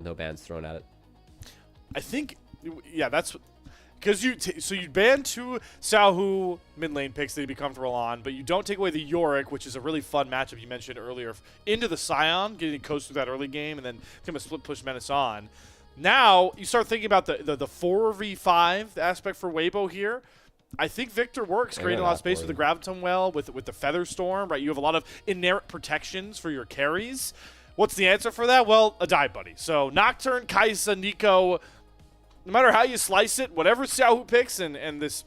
no bans thrown at it. I think, yeah, that's because so you ban 2 Xiaohu mid lane picks that you'd be comfortable on, but you don't take away the Yorick, which is a really fun matchup you mentioned earlier, into the Scion, getting coast through that early game, and then become a split push menace on. Now you start thinking about the 4v5 aspect for Weibo here. I think Victor works, creating a lot of space with the Graviton Well, with the Feather Storm, right? You have a lot of inherent protections for your carries. What's the answer for that? Well, a dive buddy. So Nocturne, Kai'Sa, Nico, no matter how you slice it, whatever Xiaohu picks and this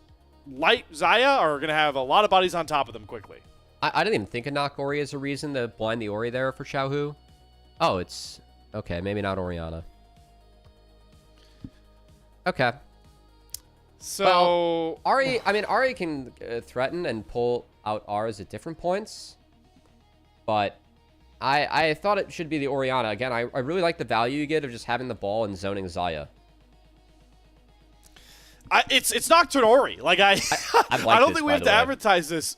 light Xayah are going to have a lot of bodies on top of them quickly. I didn't even think of knock Ori as a reason to blind the Ori there for Xiaohu. Oh, it's... Okay, maybe not Orianna. Okay. So... Well, Ahri, I mean, Ahri can threaten and pull out R's at different points. But I thought it should be the Orianna. Again, I really like the value you get of just having the ball and zoning Xayah. It's Nocturne Ori. Like I don't think we have to advertise this.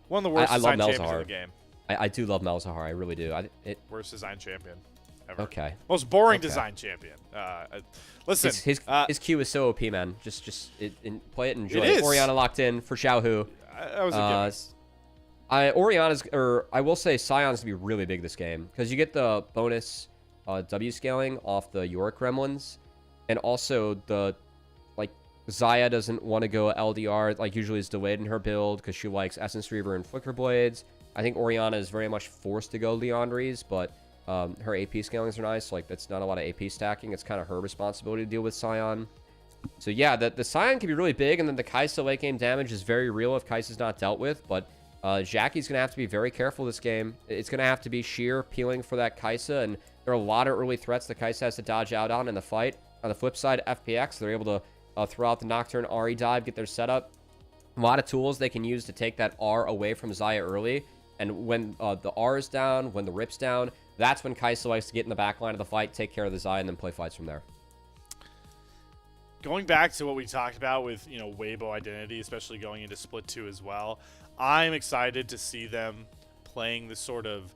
One of the worst design champions in the game. I do love Malzahar. I really do. Worst design champion ever. Okay. Most boring design champion. Listen, his Q is so OP, man. Just play it and enjoy. It is. Orianna locked in for Xiaohu. That was a Orianna's, or I will say Scion's to be really big this game because you get the bonus W scaling off the Yorick Gremlins, and also the Xayah doesn't want to go LDR, like usually is delayed in her build because she likes Essence Reaver and Flicker Blades. I think Orianna is very much forced to go Leandries, but her AP scalings are nice. Like, that's not a lot of AP stacking. It's kind of her responsibility to deal with Scion. So yeah, the Scion can be really big, and then the Kai'Sa late game damage is very real if Kai'Sa's not dealt with, but JiaQi's going to have to be very careful this game. It's going to have to be sheer peeling for that Kai'Sa, and there are a lot of early threats that Kai'Sa has to dodge out on in the fight. On the flip side, FPX, they're able to throw out the Nocturne Ahri dive, get their setup. A lot of tools they can use to take that R away from Xayah early. And when the R is down, when the Rip's down, that's when Kai'Sa likes to get in the back line of the fight, take care of the Xayah, and then play fights from there. Going back to what we talked about with, Weibo identity, especially going into Split 2 as well, I'm excited to see them playing this sort of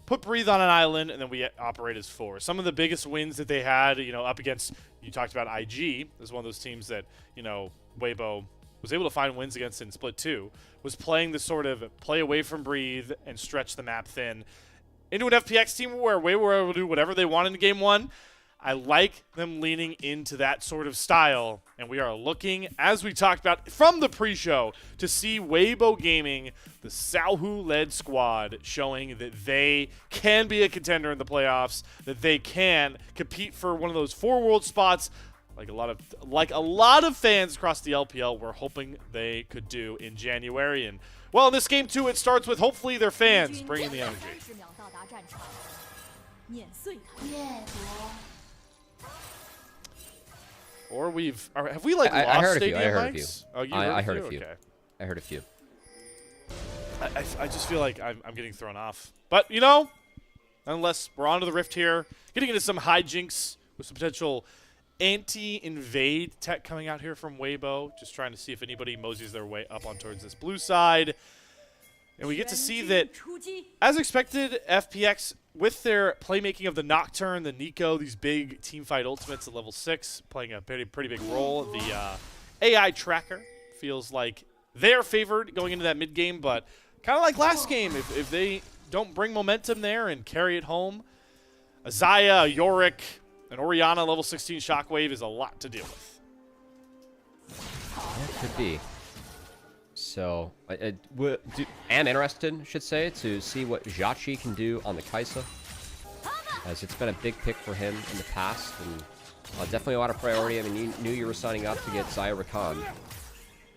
put Breathe on an island, and then we operate as 4. Some of the biggest wins that they had, up against, you talked about IG, is one of those teams that, Weibo was able to find wins against in Split 2, was playing this sort of play away from Breathe and stretch the map thin into an FPX team where Weibo were able to do whatever they wanted in Game 1. I like them leaning into that sort of style, and we are looking, as we talked about from the pre-show, to see Weibo Gaming, the Xiaohu-led squad, showing that they can be a contender in the playoffs, that they can compete for one of those 4 world spots, like a lot of fans across the LPL were hoping they could do in January. And well, in this game too, it starts with hopefully their fans bringing the energy. Or have we lost stadium mics? Oh, I heard a few. Okay. I heard a few. I just feel like I'm getting thrown off. But, nonetheless, we're on to the Rift here. Getting into some hijinks with some potential anti-invade tech coming out here from Weibo. Just trying to see if anybody moseys their way up on towards this blue side. And we get to see that, as expected, FPX, with their playmaking of the Nocturne, the Nico, these big teamfight ultimates at level 6, playing a pretty big role. The AI tracker feels like they're favored going into that mid-game, but kind of like last game, if they don't bring momentum there and carry it home, a Xayah, a Yorick, an Orianna level 16 Shockwave is a lot to deal with. That could be. So, am interested, should say, to see what JiaQi can do on the Kai'Sa, as it's been a big pick for him in the past, and definitely a lot of priority. I mean, you knew you were signing up to get Xayah Rakan.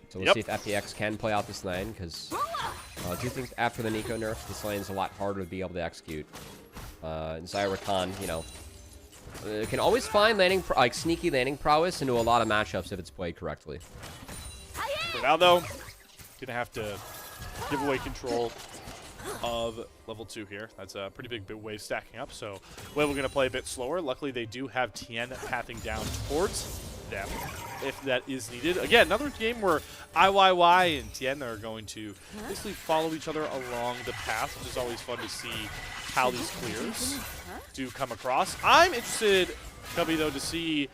So we'll see if FPX can play out this lane, because I do think after the Nico nerf, this lane is a lot harder to be able to execute. And Xayah Rakan, can always find sneaky landing prowess into a lot of matchups if it's played correctly. For now, though, gonna have to give away control of level 2 here. That's a pretty big wave stacking up, so we're gonna play a bit slower. Luckily, they do have Tian pathing down towards them if that is needed. Again, another game where IYY and Tian are going to basically follow each other along the path, which is always fun to see how these clears do come across. I'm interested, Cubby, though, to see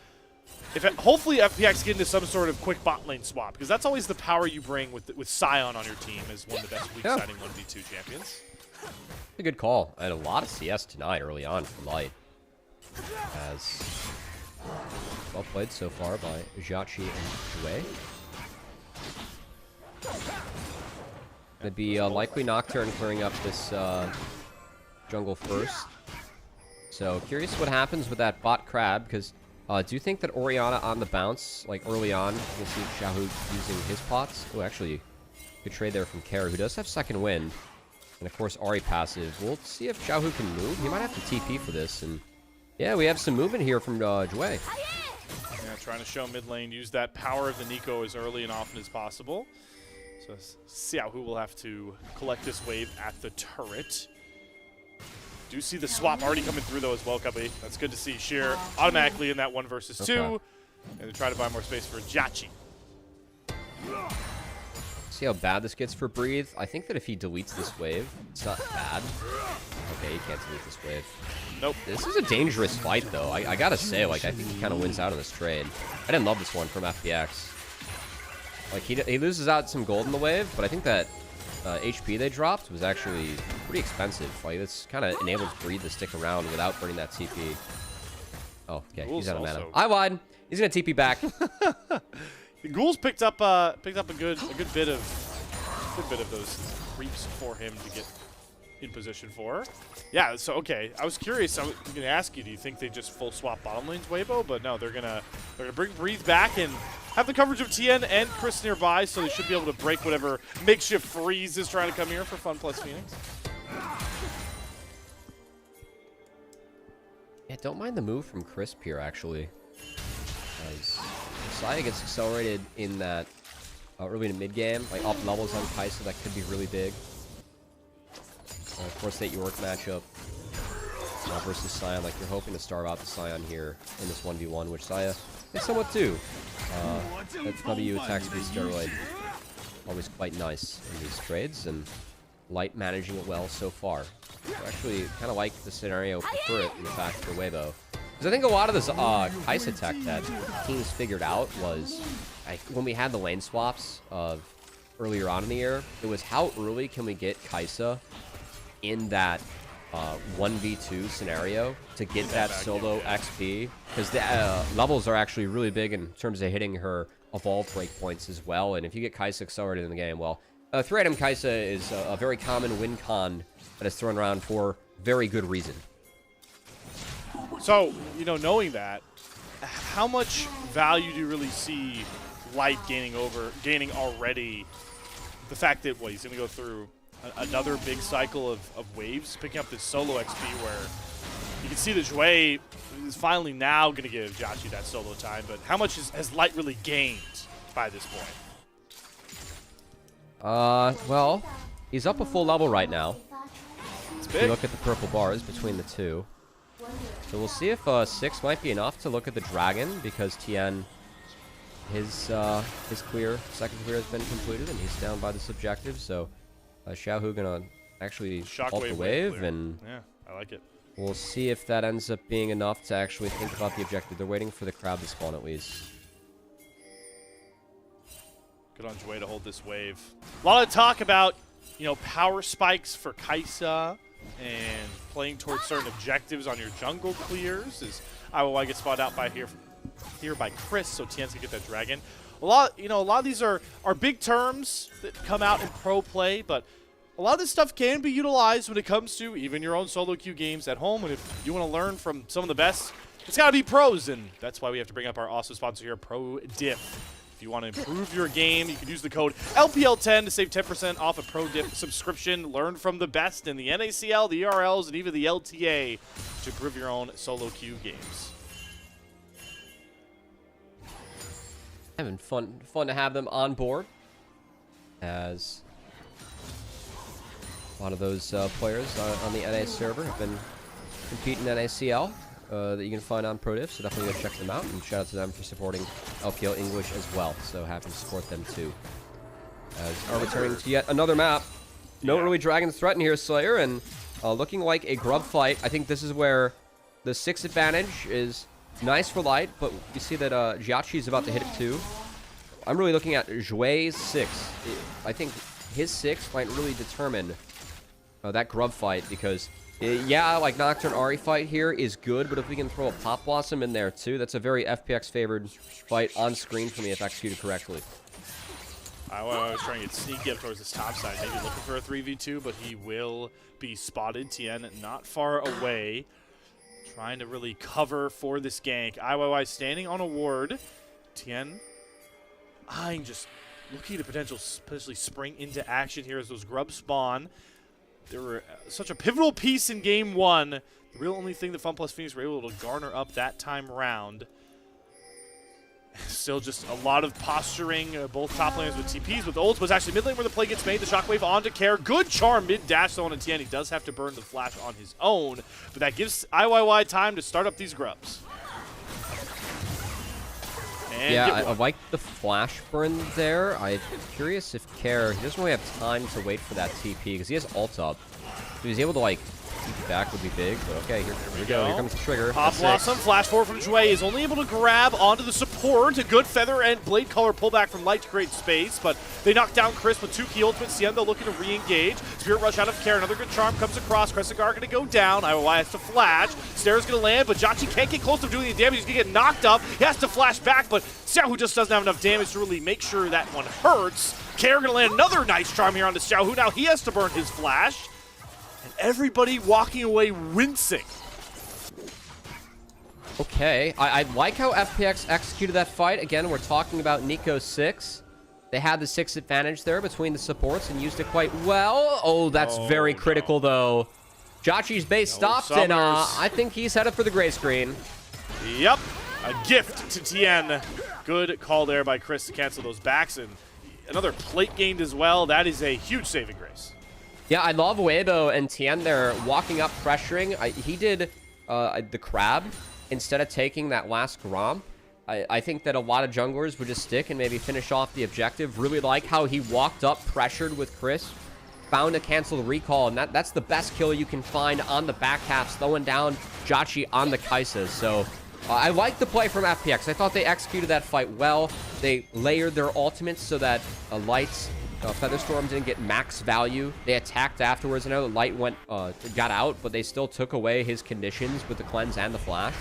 if hopefully FPX get into some sort of quick bot lane swap, because that's always the power you bring with Sion on your team as one of the best weak-siding 1v2 champions. A good call. I had a lot of CS tonight early on from Light. As well played so far by JiaQi and Jwei. Gonna be likely Nocturne clearing up this jungle first. So curious what happens with that bot crab, because do you think that Orianna on the bounce, like early on, you'll see Xiaohu using his pots? Oh, actually, good trade there from Kara, who does have second wind. And of course, Ahri passive. We'll see if Xiaohu can move. He might have to TP for this. And yeah, we have some movement here from Jwei. Yeah, trying to show mid lane, use that power of the Nico as early and often as possible. So Xiaohu will have to collect this wave at the turret. Do see the swap already coming through though as well, Cubby. That's good to see. Sheer automatically in that 1 versus 2. And they try to buy more space for JiaQi. See how bad this gets for Breathe? I think that if he deletes this wave, it's not bad. Okay, he can't delete this wave. Nope. This is a dangerous fight, though. I gotta say, like, I think he kind of wins out on this trade. I didn't love this one from FPX. Like, he loses out some gold in the wave, but I think that HP they dropped was actually pretty expensive. Like, this kind of enables Breathe to stick around without burning that TP. Oh, okay, he's out of mana. I wide. He's gonna TP back. The Ghouls picked up a good bit of those creeps for him to get in position for. Yeah, so okay. I was curious. I was gonna ask you, do you think they just full swap bottom lanes, Weibo? But no, they're gonna bring Breathe back and have the coverage of Tian and Chris nearby, so they should be able to break whatever makeshift freeze is trying to come here for FunPlus Phoenix. Yeah, don't mind the move from Crisp here, actually. As Messiah gets accelerated in that early to mid game, like up levels on Kaisa, that could be really big. Of course, that York matchup versus Sion, like you're hoping to starve out the Sion here in this 1v1, which Saya is somewhat too. That W attack speed steroid, always quite nice in these trades, and Light managing it well so far. I actually kind of like the scenario, prefer it in the fact for Weibo. Because I think a lot of this Kaisa tech that teams figured out was, like, when we had the lane swaps of earlier on in the year, it was how early can we get Kaisa in that 1v2 scenario to get that solo XP, because the levels are actually really big in terms of hitting her evolve breakpoints as well. And if you get Kaisa accelerated in the game, well, 3-item Kaisa is a very common win con that is thrown around for very good reason. So, you know, knowing that, how much value do you really see Light gaining already? The fact that, he's going to go through another big cycle of waves, picking up this solo XP where you can see that Jwei is finally now going to give JiaQi that solo time, but how much has Light really gained by this point? Well, he's up a full level right now. It's if big. you look at the purple bars between the two. So we'll see if 6 might be enough to look at the dragon, because Tian, his second clear has been completed, and he's down by this objective. So Xiaohu gonna actually halt the wave, and yeah, I like it. We'll see if that ends up being enough to actually think about the objective. They're waiting for the crowd to spawn at least. Good on Jwei to hold this wave. A lot of talk about, you know, power spikes for Kaisa and playing towards certain objectives on your jungle clears. As IOI gets spotted out by here by Chris, so Tian's gonna get that dragon. A lot of these are big terms that come out in pro play, but a lot of this stuff can be utilized when it comes to even your own solo queue games at home. And if you want to learn from some of the best, it's got to be pros, and that's why we have to bring up our awesome sponsor here, Pro Diff. If you want to improve your game, you can use the code LPL10 to save 10% off a Pro Diff subscription. Learn from the best in the NACL, the ERLs, and even the LTA to improve your own solo queue games. Having fun to have them on board, as a lot of those players on the NA server have been competing in NACL that you can find on ProDiff, so definitely go check them out. And shout out to them for supporting LPL English as well. So happy to support them too. As are returning to yet another map. No early Dragon's Threat in here, Slayer, and looking like a grub fight. I think this is where the 6 advantage is nice for Light, but you see that JiaQi is about to hit it too. I'm really looking at Jwei's 6. I think his 6 might really determine that grub fight, because yeah, like Nocturne Ahri fight here is good, but if we can throw a Pop Blossom in there too, that's a very FPX favored fight on screen for me if executed correctly. I was trying to get sneaky up towards this top side, maybe looking for a 3v2, but he will be spotted. Tian not far away, trying to really cover for this gank. IYY standing on a ward. Tian eyeing, just looking to potentially spring into action here as those grubs spawn. They were such a pivotal piece in game 1. The real only thing that FunPlus Phoenix were able to garner up that time round. Still just a lot of posturing, both top laners with TPs, with ults, but actually mid lane where the play gets made. The shockwave onto Care. Good charm mid-dash though on Tian. He does have to burn the flash on his own, but that gives IYY time to start up these grubs. And yeah, I like the flash burn there. I'm curious if Care, he doesn't really have time to wait for that TP, because he has ult up. If he's able to, like, TP back would be big, but okay, here we go. Here comes the trigger. Pop Blossom, flash forward from Jwei, is only able to grab onto the support. A good feather and blade color pullback from Light to create space, but they knock down Chris with 2 key ultimates. Tian, though, looking to re-engage. Spirit Rush out of Care. Another good charm comes across. Kresigar going to go down. IOI has to flash. Stairs going to land, but JiaQi can't get close to doing the damage. He's going to get knocked up. He has to flash back, but Xiaohu just doesn't have enough damage to really make sure that one hurts. Care going to land another nice charm here onto Xiaohu. Now he has to burn his flash. And everybody walking away rinsing. Okay, I like how FPX executed that fight. Again, we're talking about Nico's 6. They had the 6 advantage there between the supports and used it quite well. Oh, that's very critical, though. JiaQi's base stopped, and I think he's headed for the gray screen. Yep, a gift to Tian. Good call there by Chris to cancel those backs, and another plate gained as well. That is a huge saving grace. Yeah, I love Weibo and Tian there walking up, pressuring. He did the crab instead of taking that last Gromp. I think that a lot of junglers would just stick and maybe finish off the objective. Really like how he walked up, pressured with Chris, found a canceled recall, and that's the best kill you can find on the back half, slowing down JiaQi on the Kaisa. So I like the play from FPX. I thought they executed that fight well. They layered their ultimates so that Light's Featherstorm didn't get max value. They attacked afterwards. I know the Light got out, but they still took away his conditions with the cleanse and the flash.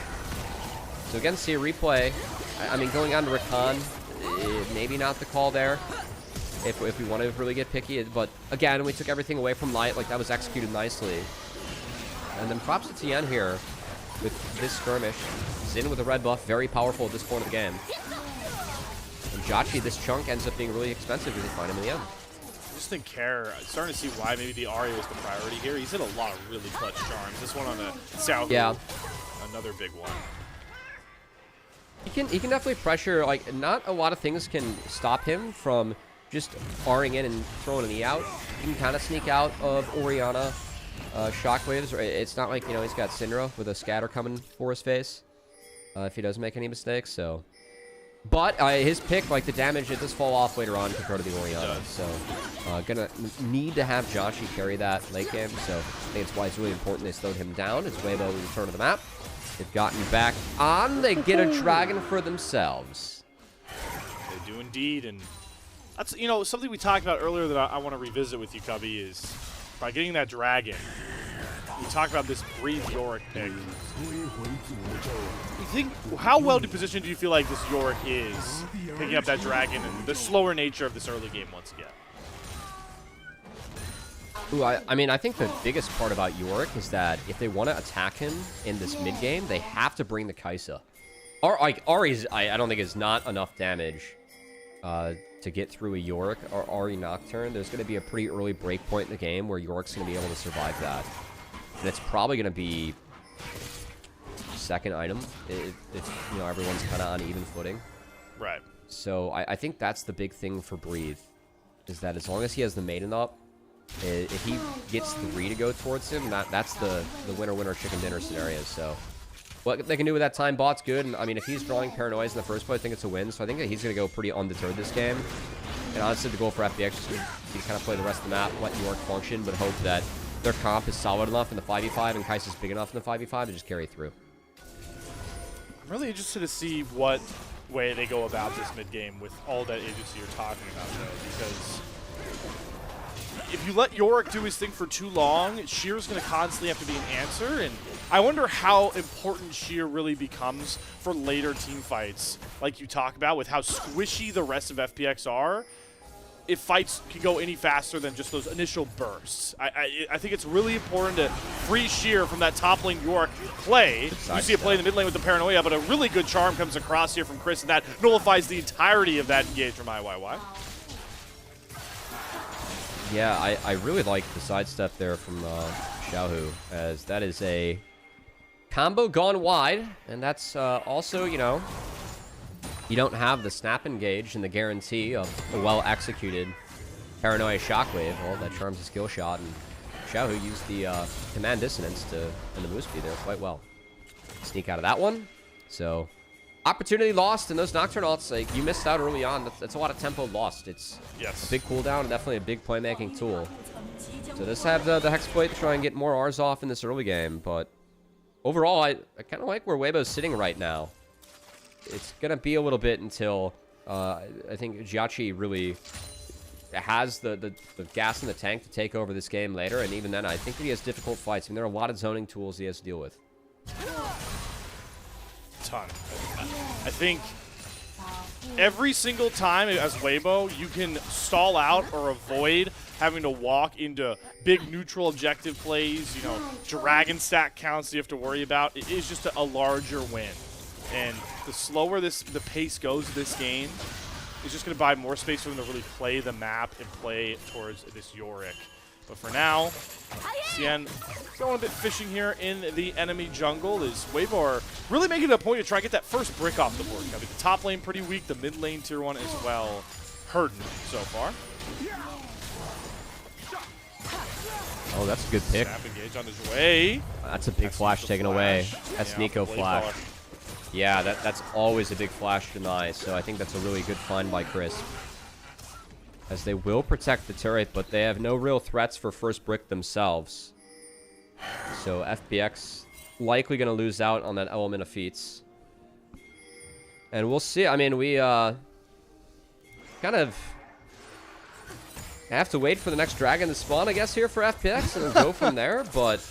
So again, see a replay. I mean, going on to Rakan, maybe not the call there if we want to really get picky. But again, we took everything away from Light. Like, that was executed nicely. And then props to Tian here with this skirmish. He's in with a red buff. Very powerful at this point of the game. And JiaQi, this chunk ends up being really expensive if they find him in the end. I just think Care, starting to see why maybe the Ahri was the priority here. He's hit a lot of really clutch charms. This one on the Xiaohu, another big one. He can definitely pressure. Like, not a lot of things can stop him from just Ahring in and throwing an E out. He can kind of sneak out of Orianna shockwaves. It's not like, you know, he's got Syndra with a scatter coming for his face if he doesn't make any mistakes. So, but his pick, like, the damage, it does fall off later on compared to the Orianna. So gonna need to have JiaQi carry that late game. So I think it's why it's really important they slowed him down. It's Weibo in return to the map. They've gotten back on. They get a dragon for themselves. They do indeed, and that's, you know, something we talked about earlier that I want to revisit with you, Cubby, is by getting that dragon. We talked about this Breathe Yorick pick. You think, how well positioned do you feel like this Yorick is picking up that dragon and the slower nature of this early game once again? Ooh, I mean, I think the biggest part about Yorick is that if they want to attack him in this mid game, they have to bring the Kaisa. Ahri's, I don't think, is not enough damage to get through a Yorick or Ahri Nocturne. There's going to be a pretty early break point in the game where Yorick's going to be able to survive that. And it's probably going to be second item if you know, everyone's kind of on even footing. Right. So I think that's the big thing for Breathe, is that as long as he has the Maiden up, if he gets 3 to go towards him, that's the winner-winner chicken dinner scenario. So what they can do with that time bot's good. And I mean, if he's drawing paranoias in the first place, I think it's a win. So I think that he's going to go pretty undeterred this game. And honestly, the goal for FPX is to kind of play the rest of the map, let York function, but hope that their comp is solid enough in the 5v5 and Kai's is big enough in the 5v5 to just carry through. I'm really interested to see what way they go about this mid-game with all that agency you're talking about, though, because if you let Yorick do his thing for too long, Sheer's going to constantly have to be an answer, and I wonder how important Sheer really becomes for later team fights, like you talk about, with how squishy the rest of FPX are. If fights can go any faster than just those initial bursts. I think it's really important to free Sheer from that top lane York play. You see it play in the mid lane with the paranoia, but a really good charm comes across here from Chris, and that nullifies the entirety of that engage from IYY. Yeah, I really like the sidestep there from Xiaohu, as that is a combo gone wide, and that's also, you know, you don't have the snap engage and the guarantee of a well-executed paranoia shockwave. Well, that charms a skill shot, and Xiaohu used the command dissonance to end the move speed there quite well. Sneak out of that one. So, opportunity lost, and those Nocturne ults, like, you missed out early on. That's a lot of tempo lost. It's a big cooldown and definitely a big playmaking tool. So this have the Hexblade to try and get more R's off in this early game, but overall, I kind of like where Weibo's sitting right now. It's going to be a little bit until I think JiaQi really has the gas in the tank to take over this game later, and even then, I think that he has difficult fights. I mean, there are a lot of zoning tools he has to deal with. Ton. I think every single time as Weibo, you can stall out or avoid having to walk into big neutral objective plays, you know, dragon stack counts you have to worry about. It is just a larger win. And the slower the pace goes this game, it's just going to buy more space for them to really play the map and play towards this Yorick. But for now, Tian going a bit fishing here in the enemy jungle. Is Weibo are really making it a point to try and get that first brick off the board. I mean, the top lane pretty weak, the mid lane tier 1 as well, hurting so far. Oh, that's a good pick. Snap engage on the Jwei. That's a big flash taken away. That's Nico flash. Yeah, that's always a big flash deny, so I think that's a really good find by Chris. As they will protect the turret, but they have no real threats for first brick themselves. So FPX likely going to lose out on that element of feats. And we'll see. I mean, we kind of have to wait for the next dragon to spawn, I guess, here for FPX, and go from there, but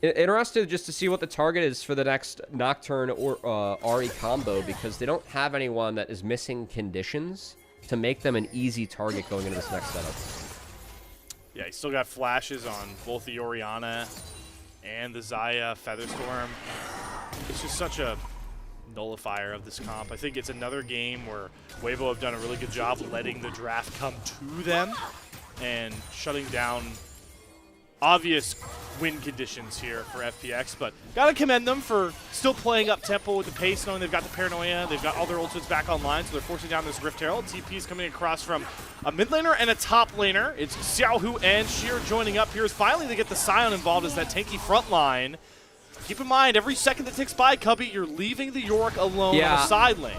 interested just to see what the target is for the next Nocturne or Ahri combo, because they don't have anyone that is missing conditions to make them an easy target going into this next setup. Yeah, he's still got flashes on both the Orianna and the Xayah Featherstorm. It's just such a nullifier of this comp. I think it's another game where Weibo have done a really good job letting the draft come to them and shutting down obvious win conditions here for FPX, but gotta commend them for still playing up tempo with the pace, knowing they've got the paranoia, they've got all their ultimates back online, so they're forcing down this Rift Herald. TP is coming across from a mid laner and a top laner. It's Xiaohu and Sheer joining up here as finally they get the Scion involved as that tanky front line. Keep in mind, every second that ticks by, Cubby, you're leaving the Yorick alone on the side lane.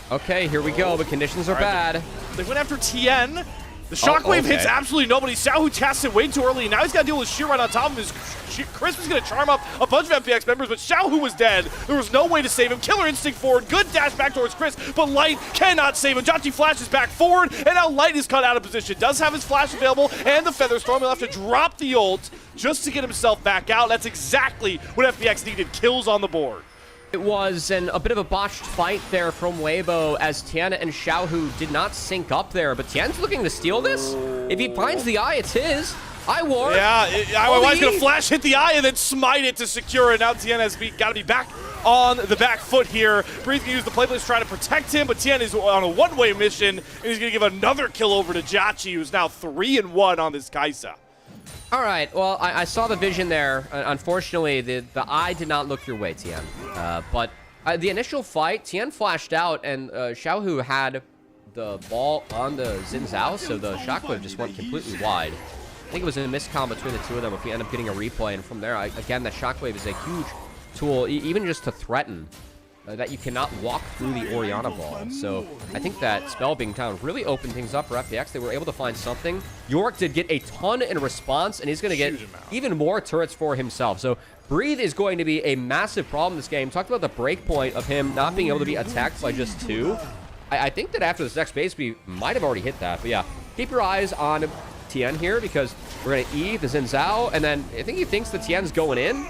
Okay, here we go. The conditions are bad. They went after Tian. The shockwave hits absolutely nobody. Xiaohu casts it way too early. Now he's got to deal with Sheer right on top of him. Chris was going to charm up a bunch of FPX members, but Xiaohu was dead. There was no way to save him. Killer instinct forward. Good dash back towards Chris, but Light cannot save him. JiaQi flashes back forward, and now Light is cut out of position. Does have his flash available, and the Featherstorm. He'll have to drop the ult just to get himself back out. That's exactly what FPX needed. Kills on the board. It was a bit of a botched fight there from Weibo, as Tian and Xiaohu did not sync up there, but Tian's looking to steal this. If he finds the eye, it's his. I-Ward. Yeah, IYY's going to flash, hit the eye, and then smite it to secure it. Now Tian has got to be back on the back foot here. Breathe can use the playplace trying to protect him, but Tian is on a one-way mission, and he's going to give another kill over to JiaQi, who's now 3-1 on this Kaisa. All right, well, I saw the vision there. Unfortunately, the eye did not look your way, Tian. But the initial fight, Tian flashed out, and Xiaohu had the ball on the Xin Zhao, so the shockwave just went completely wide. I think it was a miscom between the two of them if we end up getting a replay, and from there, again, that shockwave is a huge tool, even just to threaten that you cannot walk through the Orianna ball. So I think that spell being down really opened things up for FPX. They were able to find something. Yorick did get a ton in response, and he's going to get even more turrets for himself. So Breathe is going to be a massive problem in this game. Talked about the break point of him not being able to be attacked by just 2. I think that after this next base, we might have already hit that. But yeah, keep your eyes on Tian here, because we're going to E the Xin Zhao, and then I think he thinks the Tian's going in.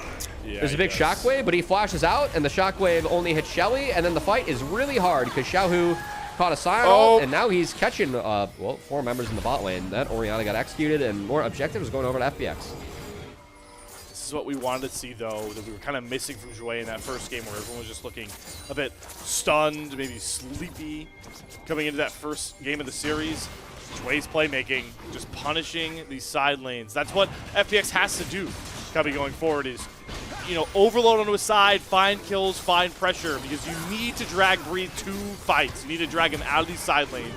Yeah, there's a big shockwave, but he flashes out, and the shockwave only hits Shelly, and then the fight is really hard because Xiaohu caught a Scion, and now he's catching, well, 4 members in the bot lane. That Orianna got executed, and more objectives going over to FPX. This is what we wanted to see, though, that we were kind of missing from Jwei in that first game, where everyone was just looking a bit stunned, maybe sleepy, coming into that first game of the series. Jwei's playmaking, just punishing these side lanes. That's what FPX has to do going forward, is, you know, overload onto a side, find kills, find pressure, because you need to drag Breathe to fights. You need to drag him out of these side lanes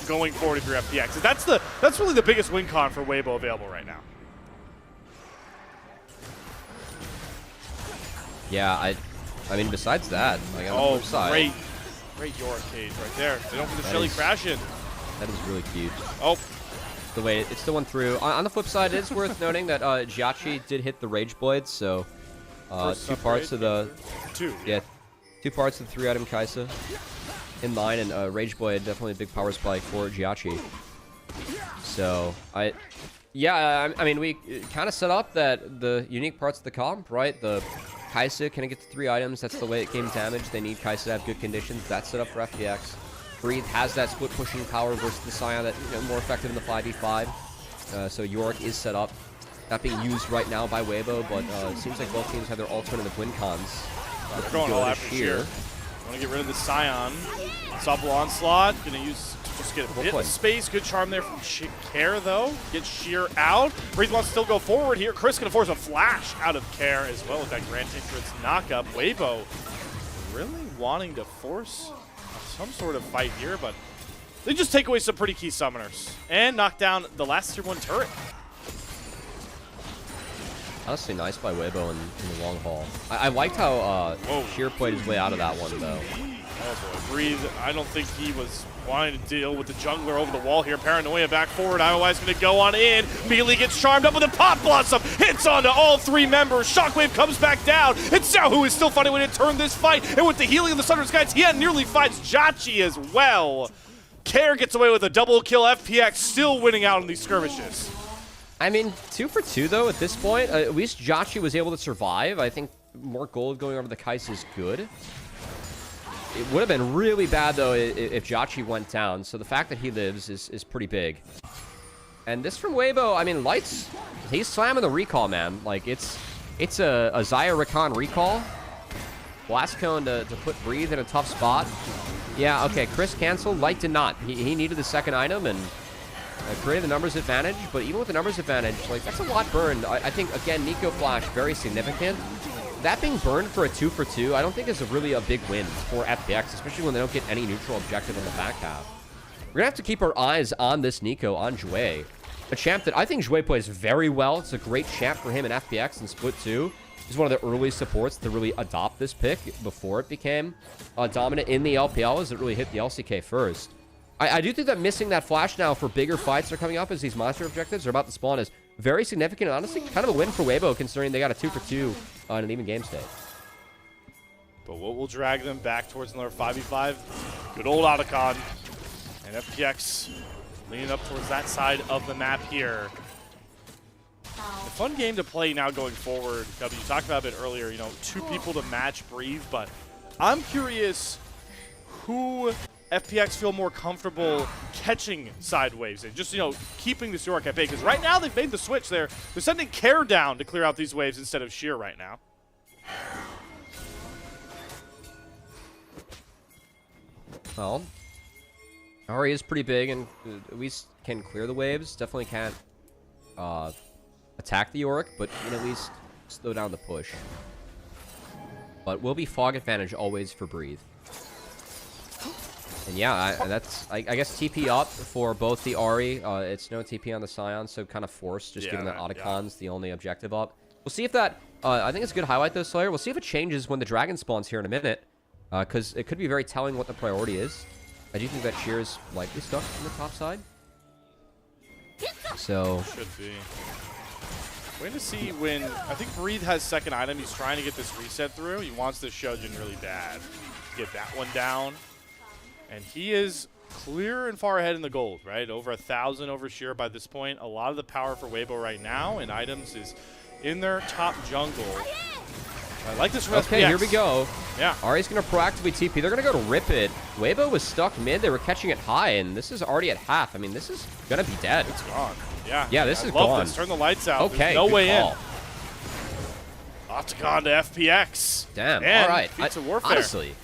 going forward if you're FPX. That's really the biggest win con for Weibo available right now. Yeah, I mean, besides that, like on the flip side, great Yorick cage right there. They don't put the Shelly crash in. That is really cute. Oh. The way it still went through. On the flip side, it is worth noting that JiaQi did hit the Rage Blades, so 2 parts of the... 2. Yeah, 2 parts of the 3-item Kaisa in line, and Rage Blade, definitely a big power spike for JiaQi. So, I mean, we kind of set up that the unique parts of the comp, right? The Kaisa can get to 3 items. That's the way it came damage. They need Kaisa to have good conditions. That's set up for FPX. Breathe has that split pushing power versus the Scion that, you know, more effective in the 5v5. So Yorick is set up. Not being used right now by Weibo, but it seems like both teams have their alternative win cons. They're going all after Sheer. Want to get rid of the Scion. Softball onslaught. Going to use just get a bit of space. Good charm there from Care, though. Get Sheer out. Breathe wants to still go forward here. Chris going to force a flash out of Care as well with that Grand Entrance knockup. Weibo really wanting to force some sort of fight here, but they just take away some pretty key summoners and knock down the last tier 1 turret. Honestly, nice by Weibo in the long haul. I liked how Sheer played his way out of that one, though. Oh boy, Breathe, I don't think he was wanting to deal with the jungler over the wall here. Paranoia back forward. Otherwise going to go on in. Immediately gets charmed up with a Pop Blossom. Hits onto all 3 members. Shockwave comes back down. And Xiaohu is still finding a way to turn this fight. And with the healing of the Sundered Skies, Tian nearly fights JiaQi as well. Care gets away with a double kill. FPX still winning out in these skirmishes. I mean, 2 for 2, though, at this point. At least JiaQi was able to survive. I think more gold going over the Kaisa is good. It would have been really bad, though, if JiaQi went down. So the fact that he lives is pretty big. And this from Weibo, I mean, Lights, he's slamming the recall, man. Like, it's a Xayah Rakan recall. Blast Cone to put Breathe in a tough spot. Yeah, okay, Chris canceled. Light did not. He needed the second item and created the numbers advantage. But even with the numbers advantage, like, that's a lot burned. I think, again, Nico Flash, very significant. That being burned for a 2 for 2, I don't think is really a big win for FPX, especially when they don't get any neutral objective in the back half. We're going to have to keep our eyes on this Nico, on Jwei. A champ that I think Jwei plays very well. It's a great champ for him in FPX and Split 2. He's one of the early supports to really adopt this pick before it became dominant in the LPL, as it really hit the LCK first. I do think that missing that flash now for bigger fights are coming up as these monster objectives are about to spawn is very significant. Honestly, kind of a win for Weibo, considering they got a 2 for 2 in an even game state. But what will drag them back towards another 5v5? Good old Otacon. And FPX leaning up towards that side of the map here. A fun game to play now going forward. W, you talked about it earlier, you know, 2 people to match Breathe, but I'm curious who FPX feel more comfortable catching side waves and just, you know, keeping this Yorick at bay, because right now they've made the switch there. They're sending Care down to clear out these waves instead of Sheer right now. Well, Ari is pretty big and at least can clear the waves. Definitely can't attack the Yorick, but can at least slow down the push. But will be fog advantage always for Breathe. And yeah, I guess TP up for both the Ari. It's no TP on the Scion, so kind of forced, just given that Otacon's the only objective up. We'll see if that I think it's a good highlight, though, Slayer. We'll see if it changes when the dragon spawns here in a minute, because it could be very telling what the priority is. I do think that Sheer is likely stuck on the top side. So... Should be. Waiting to see when... I think Breathe has second item. He's trying to get this reset through. He wants this Shojin really bad. Get that one down. And he is clear and far ahead in the gold, right? Over 1,000 over Sheer by this point. A lot of the power for Weibo right now and items is in their top jungle. I like this. Okay, FPX. here we go. Yeah. Ari's going to proactively TP. They're going to go to rip it. Weibo was stuck mid. They were catching it high, and this is already at half. I mean, this is going to be dead. It's gone. Yeah. Yeah, this is love gone. This. Turn the lights out. Okay, There's no way call. in. Octagon to FPX. Damn, And all right. Feats of Warfare. Honestly,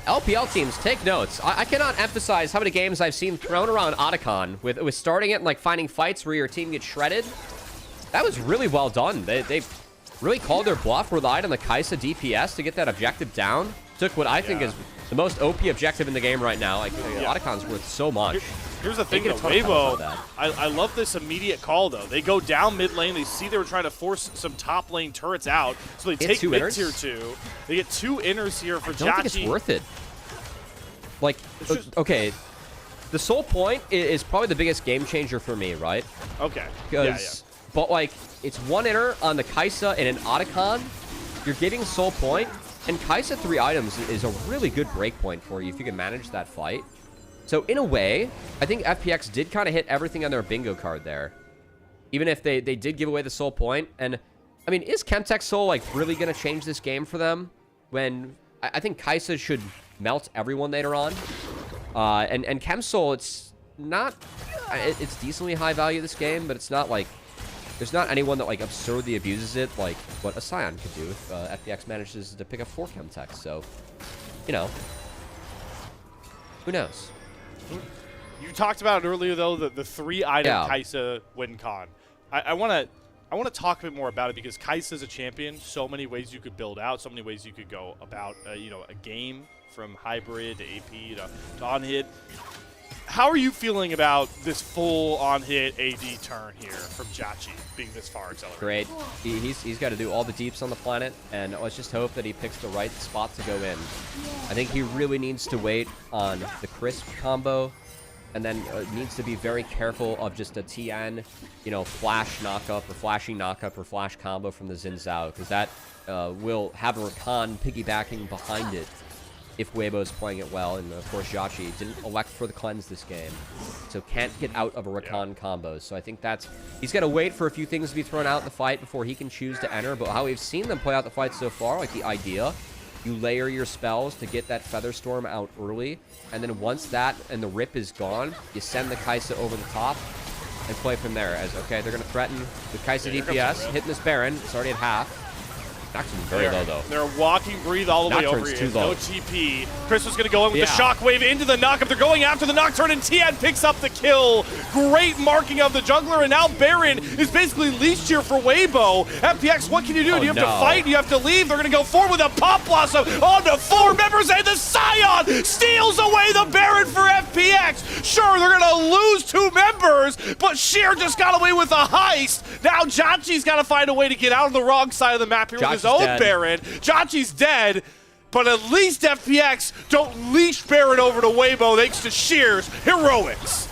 LPL teams, take notes. I cannot emphasize how many games I've seen thrown around Otacon with starting it and like finding fights where your team gets shredded. That was really well done. They really called their bluff, relied on the Kai'Sa DPS to get that objective down. Took what I think is the most OP objective in the game right now. Like, Otacon's worth so much. Here's the thing, though. Weibo, Weibo, I love this immediate call, though. They go down mid lane. They see they were trying to force some top lane turrets out, so they take mid tier 2. They get 2 inners here for JiaQi. I don't think it's worth it. Like, okay, the Soul Point is probably the biggest game changer for me, right? Okay. But, like, it's 1 inner on the Kai'Sa and an Otacon. You're getting Soul Point, and Kai'Sa 3 items is a really good breakpoint for you if you can manage that fight. So, in a way, I think FPX did kind of hit everything on their bingo card there. Even if they did give away the Soul Point. And, I mean, is Chemtech Soul, like, really going to change this game for them? When I think Kai'Sa should melt everyone later on. And Chem Soul, it's not... It's decently high value this game, but it's not, like... There's not anyone that, like, absurdly abuses it like what a Sion could do if FPX manages to pick up 4 Chemtech. So, you know. Who knows? You talked about it earlier, though, the 3-item Kai'Sa win con. I want to talk a bit more about it because Kai'Sa is a champion. So many ways you could build out. So many ways you could go about, you know, a game from hybrid to AP to on-hit. How are you feeling about this full on-hit AD turn here from JiaQi being this far accelerated? Great. He's got to do all the deeps on the planet, and let's just hope that he picks the right spot to go in. I think he really needs to wait on the Crisp combo, and then needs to be very careful of just a Tian, you know, flash knockup or flashy knockup or flash combo from the Xin Zhao, because that will have a Rakan piggybacking behind it if Weibo's playing it well. And of course JiaQi didn't elect for the cleanse this game, so can't get out of a Rakan combo. So I think that's, he's got to wait for a few things to be thrown out in the fight before he can choose to enter. But how we've seen them play out the fight so far, like the idea, you layer your spells to get that Featherstorm out early, and then once that and the rip is gone, you send the Kai'Sa over the top and play from there. As okay, they're going to threaten the Kai'Sa DPS, hitting this Baron. It's already at half. Nocturne's very low, though. They're walking Breathe all the way over here. No TP. Chris was going to go in with the Shockwave into the knockup. They're going after the Nocturne, and Tian picks up the kill. Great marking of the jungler, and now Baron is basically leashed here for Weibo. FPX, what can you do? Do you have to fight? Do you have to leave? They're going to go forward with a Pop Blossom onto 4 members, and the Scion steals away the Baron for FPX. Sure, they're going to lose 2 members, but Sheer just got away with a heist. Now JiaQi's got to find a way to get out on the wrong side of the map here with his own Baron. JiaQi's dead, but at least FPX don't leash Baron over to Weibo thanks to Sheer's heroics.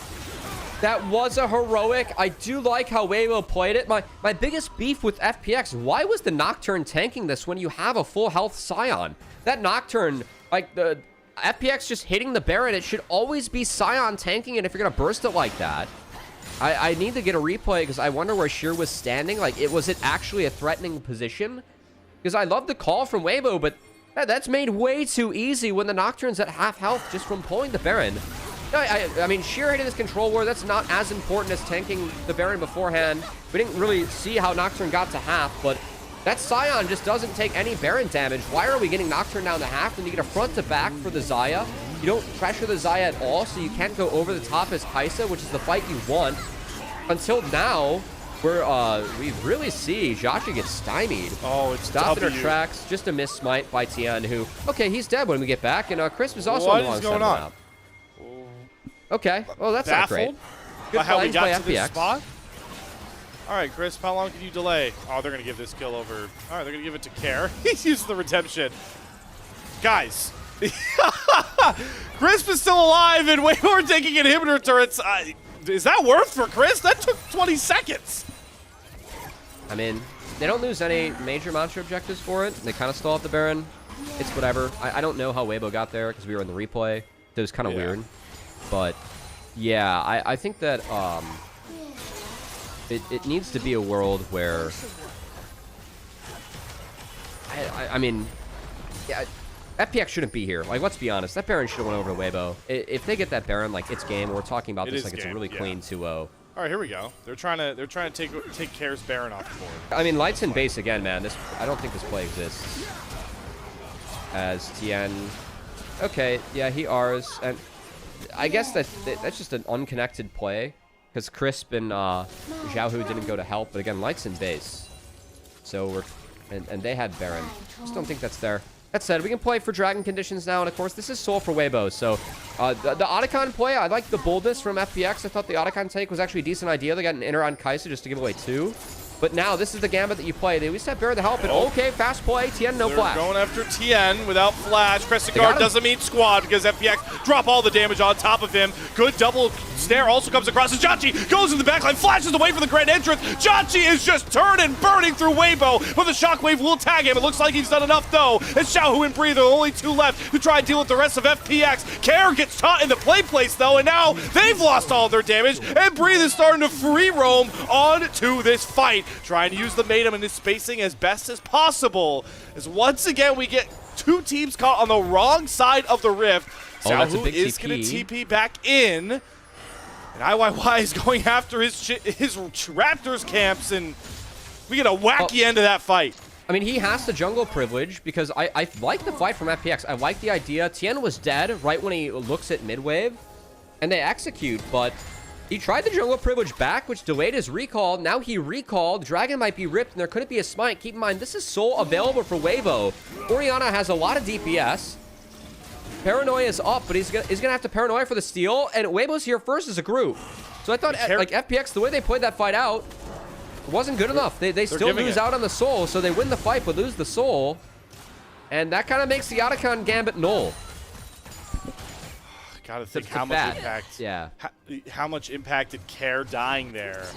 That was a heroic. I do like how Weibo played it. My biggest beef with FPX, why was the Nocturne tanking this when you have a full health Scion? That Nocturne, like the FPX just hitting the Baron, it should always be Scion tanking it if you're going to burst it like that. I need to get a replay because I wonder where Sheer was standing. Like, was it actually a threatening position? Because I love the call from Weibo, but that's made way too easy when the Nocturne's at half health just from pulling the Baron. I mean, Sheer hitting this control war, that's not as important as tanking the Baron beforehand. We didn't really see how Nocturne got to half, but that Scion just doesn't take any Baron damage. Why are we getting Nocturne down to half when you get a front to back for the Xayah? You don't pressure the Xayah at all, so you can't go over the top as Kai'Sa, which is the fight you want. Until now, where we really see JiaQi get stymied. Oh, it's stopped in her tracks. Just a miss smite by Tian, who, okay, he's dead when we get back, and Chris was also on the wrong side of the map. Okay, well, that's not great. Good how we got to this spot. All right, Crisp, how long can you delay? Oh, they're going to give this kill over. All right, they're going to give it to Care. He's using the redemption. Guys. Crisp is still alive, and Weibo are taking inhibitor turrets. Is that worth for Crisp? That took 20 seconds. I mean, they don't lose any major monster objectives for it. They kind of stall at the Baron. It's whatever. I don't know how Weibo got there because we were in the replay. It was kind of weird. But, yeah, I think that it needs to be a world where... I mean, yeah, FPX shouldn't be here. Like, let's be honest. That Baron should have went over to Weibo. If they get that Baron, like, it's game. We're talking about this like it's a really clean 2-0. All right, here we go. They're trying to take Care's Baron off the board. I mean, Lights in base again, man. I don't think this play exists. As Tian, okay, yeah, he R's, and I guess that's just an unconnected play because Crisp and Xiaohu didn't go to help, but again, Lights in base, so and they had Baron. Just don't think that's there. That said, we can play for Dragon conditions now, and of course, this is Soul for Weibo. So the Otacon play, I like the boldness from FPX. I thought the Otacon take was actually a decent idea. They got an inner on Kaisa just to give away 2. But now, this is the gambit that you play. They at least have Baron to help it. Okay, fast play. Tian, no flash. They're going after Tian without flash. Crescent Guard doesn't mean squad because FPX drop all the damage on top of him. Good double snare also comes across as JiaQi goes in the backline, flashes away from the grand entrance. JiaQi is just turning, burning through Weibo, but the shockwave will tag him. It looks like he's done enough, though. It's Xiaohu and Bree. There are only 2 left to try and deal with the rest of FPX. Care gets caught in the play place, though, and now they've lost all their damage, and Bree is starting to free roam on to this fight, trying to use the Matum and his spacing as best as possible. As once again, we get 2 teams caught on the wrong side of the rift. Xiaohu is going to TP back in. And IYY is going after his Raptors camps, and we get a wacky end of that fight. I mean, he has the jungle privilege because I like the fight from FPX. I like the idea. Tian was dead right when he looks at mid-wave, and they execute, but he tried the jungle privilege back, which delayed his recall. Now he recalled. Dragon might be ripped, and there couldn't be a smite. Keep in mind, this is Soul available for Weibo. Orianna has a lot of DPS. Paranoia is up, but he's gonna have to Paranoia for the steal, and Weibo's here first as a group. So I thought, like, FPX, the way they played that fight out, wasn't good enough. They still lose out on the Soul, so they win the fight, but lose the Soul. And that kind of makes the Otacon Gambit null. Gotta think how much impact. Yeah. How much impact did Care dying there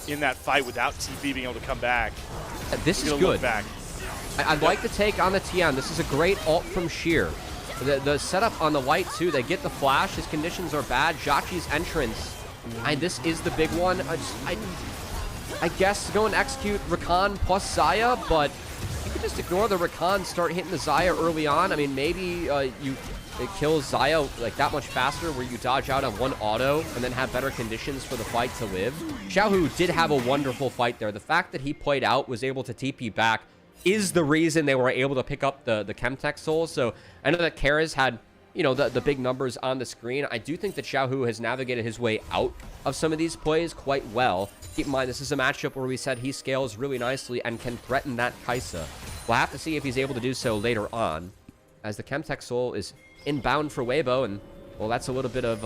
in that fight without TP being able to come back? This is good. I'd like to take on the Tian. This is a great ult from Sheer. The setup on the white too. They get the flash. His conditions are bad. JiaQi's entrance. This is the big one. I guess go and execute Rakan plus Xayah, but you could just ignore the Rakan, start hitting the Xayah early on. I mean, maybe it kills Xayah like that much faster where you dodge out on 1 auto and then have better conditions for the fight to live. Xiaohu did have a wonderful fight there. The fact that he played out, was able to TP back, is the reason they were able to pick up the Chemtech Soul. So I know that Kara's had, you know, the big numbers on the screen. I do think that Xiaohu has navigated his way out of some of these plays quite well. Keep in mind, this is a matchup where we said he scales really nicely and can threaten that Kaisa. We'll have to see if he's able to do so later on, as the Chemtech Soul is inbound for Weibo, and well, that's a little bit of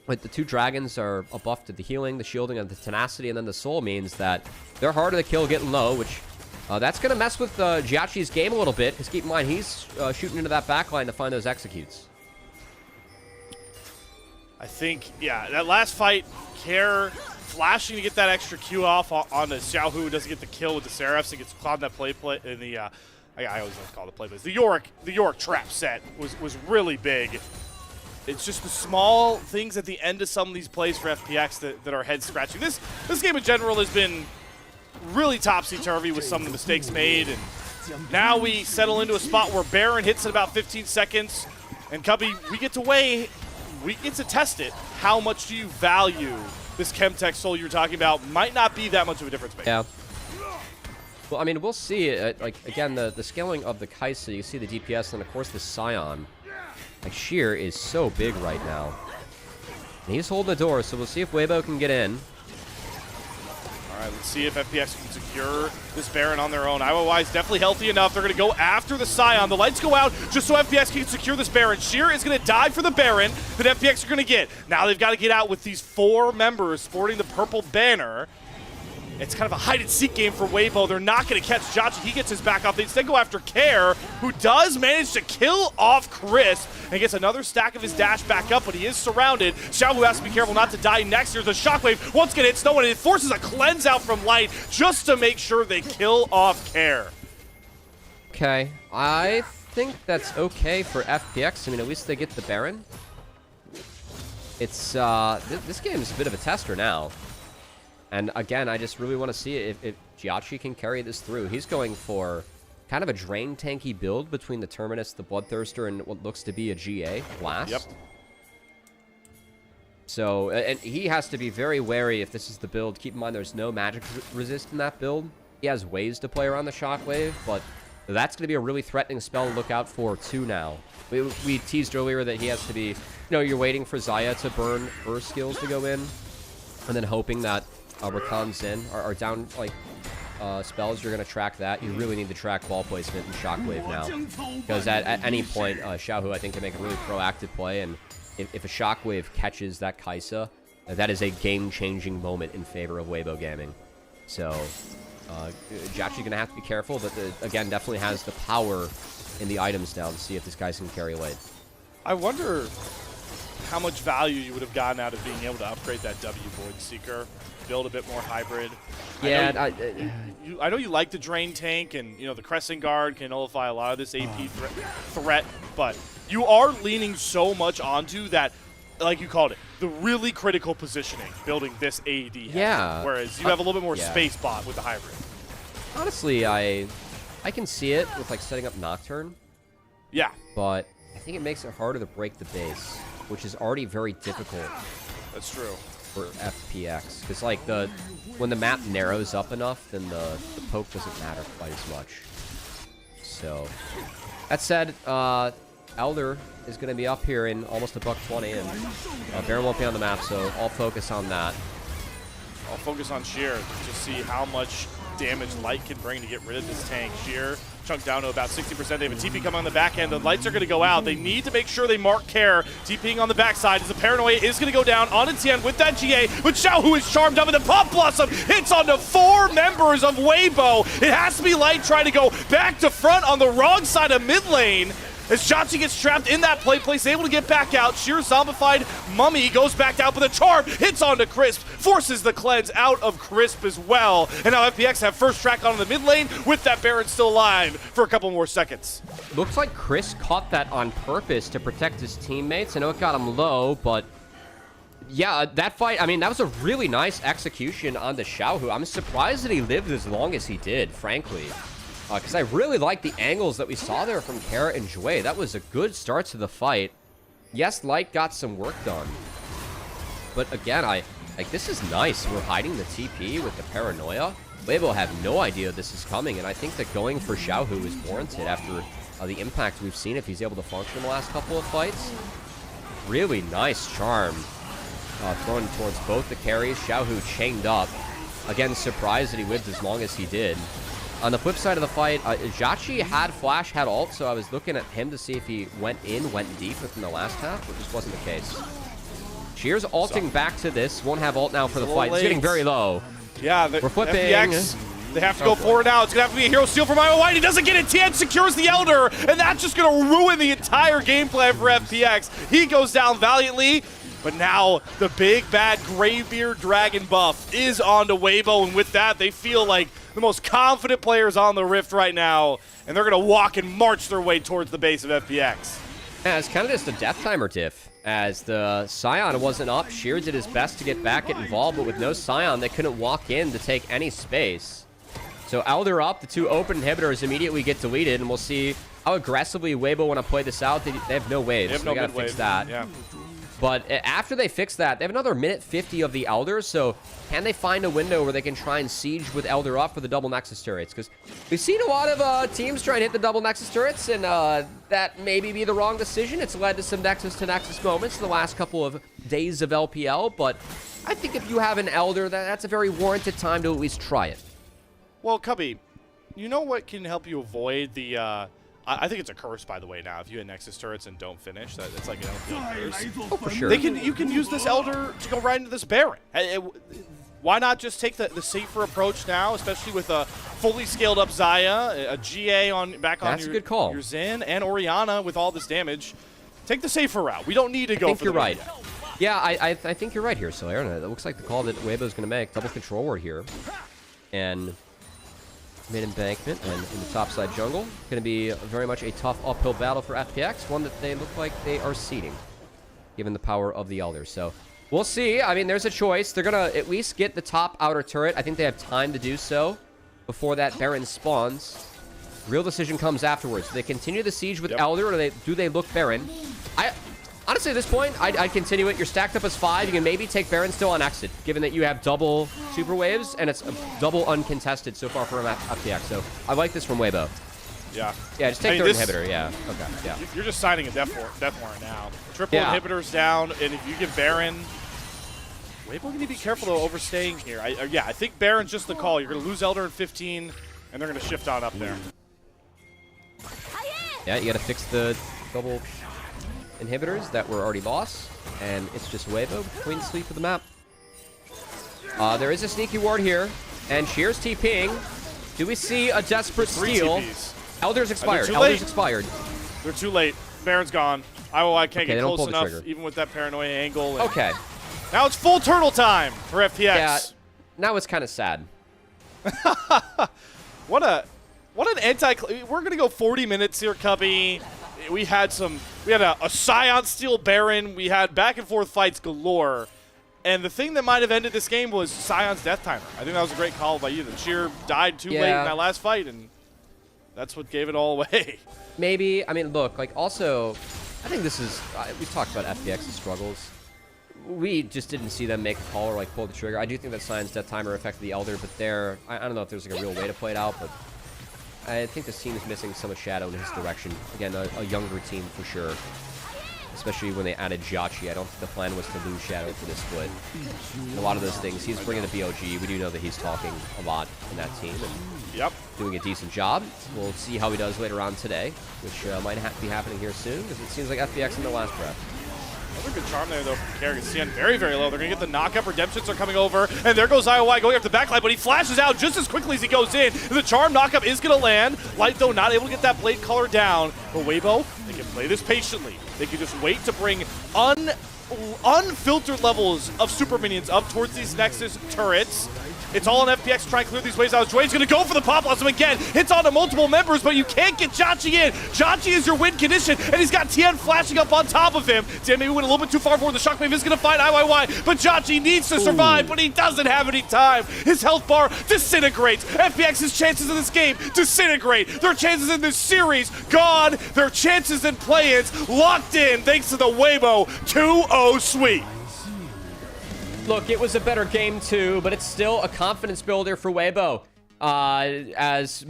like the 2 dragons are a buff to the healing, the shielding, and the tenacity, and then the Soul means that they're harder to kill getting low, which that's going to mess with JiaQi's game a little bit, because keep in mind, he's shooting into that backline to find those executes. I think, yeah, that last fight, Care flashing to get that extra Q off on the Xiaohu, who doesn't get the kill with the Seraphs, and gets caught in that play in the I always like to call it the play plays. The York trap set was really big. It's just the small things at the end of some of these plays for FPX that are head scratching. This game in general has been really topsy-turvy with some of the mistakes made, and now we settle into a spot where Baron hits in about 15 seconds, and Cubby, we get to test it. How much do you value this Chemtech Soul you're talking about? Might not be that much of a difference maker. Yeah. Well, I mean, we'll see. Like, again, the scaling of the Kaisa, you see the DPS, and of course the Scion. Like, Sheer is so big right now. And he's holding the door, so we'll see if Weibo can get in. All right, let's see if FPX can secure this Baron on their own. IYY is definitely healthy enough. They're going to go after the Scion. The lights go out just so FPX can secure this Baron. Sheer is going to die for the Baron that FPX are going to get. Now they've got to get out with these 4 members sporting the purple banner. It's kind of a hide-and-seek game for Weibo. They're not going to catch JiaQi. He gets his back off. They instead go after Care, who does manage to kill off Crisp and gets another stack of his dash back up, but he is surrounded. Xiaohu has to be careful not to die next. Here's a Shockwave. Once again, hits no one, and it forces a cleanse out from Light just to make sure they kill off Care. Okay, I think that's okay for FPX. I mean, at least they get the Baron. It's, this game is a bit of a tester now. And again, I just really want to see if JiaQi can carry this through. He's going for kind of a drain tanky build between the Terminus, the Bloodthirster, and what looks to be a GA Blast. Yep. So, and he has to be very wary if this is the build. Keep in mind there's no magic resist in that build. He has ways to play around the Shockwave, but that's going to be a really threatening spell to look out for too now. We teased earlier that he has to be, you know, you're waiting for Xayah to burn her skills to go in, and then hoping that Rakan Zen are down, like, spells, you're going to track that. You really need to track ball placement and Shockwave now. Because at any point, Xiaohu, I think, can make a really proactive play, and if a Shockwave catches that Kaisa, that is a game-changing moment in favor of Weibo Gaming. So, JiaQi's going to have to be careful, but again, definitely has the power in the items now to see if this guy can carry late. I wonder how much value you would have gotten out of being able to upgrade that W Void Seeker, build a bit more hybrid. Yeah, I know you like the Drain Tank, and you know the Crescent Guard can nullify a lot of this AP threat, but you are leaning so much onto that, like you called it, the really critical positioning, building this AD. Yeah. Whereas you have a little bit more space bot with the hybrid. Honestly, I can see it with like setting up Nocturne. Yeah. But I think it makes it harder to break the base, which is already very difficult. That's true. For FPX, because like when the map narrows up enough, then the poke doesn't matter quite as much. So that said, Elder is going to be up here in almost $120, and Baron won't be on the map, so I'll focus on that. I'll focus on Sheer to see how much damage Light can bring to get rid of this tank. Sheer chunked down to about 60%. They have a TP coming on the back end. The Lights are going to go out. They need to make sure they mark Care. TPing on the backside as the Paranoia is going to go down on Tian with that GA, but Xiaohu is charmed up, and the Pop Blossom hits onto 4 members of Weibo. It has to be Light trying to go back to front on the wrong side of mid lane. As JiaQi gets trapped in that place, able to get back out. Sheer zombified Mummy goes back out, but the charm hits onto Crisp, forces the cleanse out of Crisp as well. And now FPX have first track on the mid lane with that Baron still alive for a couple more seconds. Looks like Chris caught that on purpose to protect his teammates. I know it got him low, but yeah, that fight, I mean, that was a really nice execution on the Xiaohu. I'm surprised that he lived as long as he did, frankly. Because I really like the angles that we saw there from Kara and Jwei. That was a good start to the fight. Yes, Light got some work done. But again, like this is nice. We're hiding the TP with the Paranoia. Weibo have no idea this is coming, and I think that going for Xiaohu is warranted after the impact we've seen if he's able to function in the last couple of fights. Really nice charm thrown towards both the carries. Xiaohu chained up. Again, surprised that he lived as long as he did. On the flip side of the fight, JiaQi had flash, had ult, so I was looking at him to see if he went deep within the last half, but just wasn't the case. Sheer's ulting back to this. Won't have ult now for the fight. It's getting very low. Yeah, we're flipping. FPX, they have to go forward now. It's going to have to be a hero steal from Iowa White. He doesn't get it. Tian secures the Elder, and that's just going to ruin the entire game plan for FPX. He goes down valiantly. But now the big bad Greybeard Dragon buff is onto Weibo, and with that, they feel like the most confident players on the Rift right now, and they're going to walk and march their way towards the base of FPX. Yeah, it's kind of just a death timer diff. As the Scion wasn't up, Sheer did his best to get back, get involved, but with no Scion, they couldn't walk in to take any space. So Elder up, the 2 open inhibitors immediately get deleted, and we'll see how aggressively Weibo want to play this out. They have no waves, they have so they got to fix that. Yeah. But after they fix that, they have another minute 50 of the Elders, so can they find a window where they can try and siege with Elder up for the double Nexus turrets? Because we've seen a lot of teams try and hit the double Nexus turrets, and that maybe be the wrong decision. It's led to some Nexus-to-Nexus moments in the last couple of days of LPL, but I think if you have an Elder, that's a very warranted time to at least try it. Well, Cubby, you know what can help you avoid the... I think it's a curse, by the way, now. If you hit Nexus turrets and don't finish, it's like an LPL curse. Oh, for sure. You can use this Elder to go right into this Baron. why not just take the safer approach now, especially with a fully scaled up Xayah, a GA back on That's a good call. your Xin, and Orianna with all this damage. Take the safer route. We don't need to go for I think you're right. Yet. Yeah, I think you're right here, Solaire. It looks like the call that Weibo's going to make. Double control ward here. And mid-embankment and in the topside jungle. Going to be very much a tough uphill battle for FPX. One that they look like they are ceding, given the power of the Elders. So we'll see. I mean, there's a choice. They're going to at least get the top outer turret. I think they have time to do so before that Baron spawns. Real decision comes afterwards. Do they continue the siege with Elder, or do they look Baron? Honestly, at this point, I'd continue it. You're stacked up as 5. You can maybe take Baron still on exit, given that you have double super waves, and it's a double uncontested so far for FPX. So I like this from Weibo. Yeah. Yeah, just take their inhibitor. Yeah. Okay. Yeah. You're just signing a death warrant now. Triple inhibitors down, and if you give Baron... Weibo going to be careful, though, overstaying here. I think Baron's just the call. You're going to lose Elder in 15, and they're going to shift on up there. Yeah, you got to fix the double inhibitors that were already lost, and it's just Weibo between sleep of the map. There is a sneaky ward here, and Shear's TPing. Do we see a desperate steal? Elder's expired. Elder's expired. They're too late. Baron's gone. I can't get close enough, even with that paranoia angle. Okay. Now it's full turtle time for FPX. Yeah, now it's kind of sad. What an anti. We're gonna go 40 minutes here, Cubby. We had a Scion steal Baron. We had back and forth fights galore. And the thing that might have ended this game was Scion's death timer. I think that was a great call by you. The Cheer died too late in that last fight, and that's what gave it all away. Maybe. I mean, look, like, also, I think this is, we've talked about FPX's struggles. We just didn't see them make a call or, like, pull the trigger. I do think that Scion's death timer affected the Elder, but I don't know if there's, like, a real way to play it out, but I think this team is missing so much shadow in his direction. Again, a younger team for sure. Especially when they added JiaQi. I don't think the plan was to lose shadow for this split. And a lot of those things, he's bringing the BOG. We do know that he's talking a lot in that team. And doing a decent job. We'll see how he does later on today, which might be happening here soon, because it seems like FPX in the last breath. Another good charm there, though, from Kerrigan. Tian very, very low. They're going to get the knockup. Redemptions are coming over. And there goes IOI going up the backline, but he flashes out just as quickly as he goes in. And the charm knockup is going to land. Light, though, not able to get that blade color down. But Weibo, they can play this patiently. They can just wait to bring unfiltered levels of super minions up towards these Nexus turrets. It's all on FPX to try and clear these waves out. Jwei's going to go for the Pop Blossom again. Hits onto multiple members, but you can't get JiaQi in. JiaQi is your win condition, and he's got Tian flashing up on top of him. Tian maybe went a little bit too far forward. The Shockwave is going to find IYY, but JiaQi needs to survive, but he doesn't have any time. His health bar disintegrates. FPX's chances in this game disintegrate. Their chances in this series gone. Their chances in play-ins locked in thanks to the Weibo 2-0 sweep. Look, it was a better game too, but it's still a confidence builder for Weibo. FPX,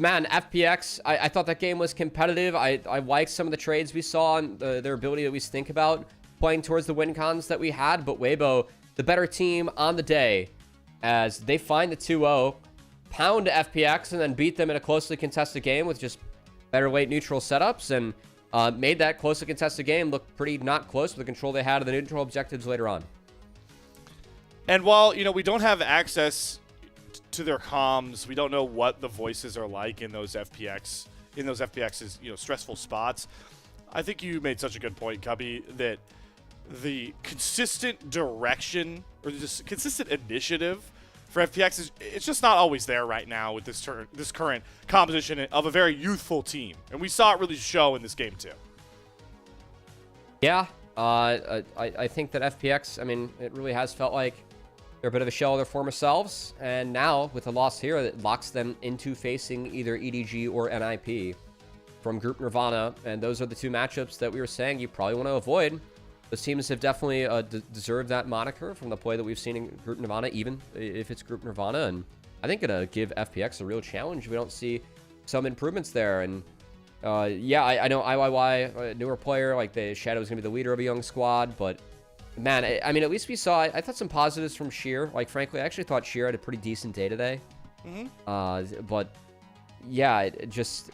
I thought that game was competitive. I liked some of the trades we saw and their ability to at least think about playing towards the win cons that we had, but Weibo, the better team on the day, as they find the 2-0, pound FPX, and then beat them in a closely contested game with just better late neutral setups, and made that closely contested game look pretty not close with the control they had of the neutral objectives later on. And while, we don't have access to their comms, we don't know what the voices are like in those FPX's, stressful spots. I think you made such a good point, Cubby, that the consistent direction or just consistent initiative for FPX it's just not always there right now with this current composition of a very youthful team. And we saw it really show in this game too. Yeah, I think that FPX, it really has felt like they're a bit of a shell of their former selves, and now with a loss here, it locks them into facing either EDG or NIP from Group Nirvana, and those are the two matchups that we were saying you probably want to avoid. Those teams have definitely deserved that moniker from the play that we've seen in Group Nirvana, even if it's Group Nirvana, and I think it'll give FPX a real challenge. We don't see some improvements there, and I know IYY, newer player, like the Shadow's going to be the leader of a young squad, but man, at least we saw, I thought some positives from Sheer. Like, frankly, I actually thought Sheer had a pretty decent day today. But, yeah, it just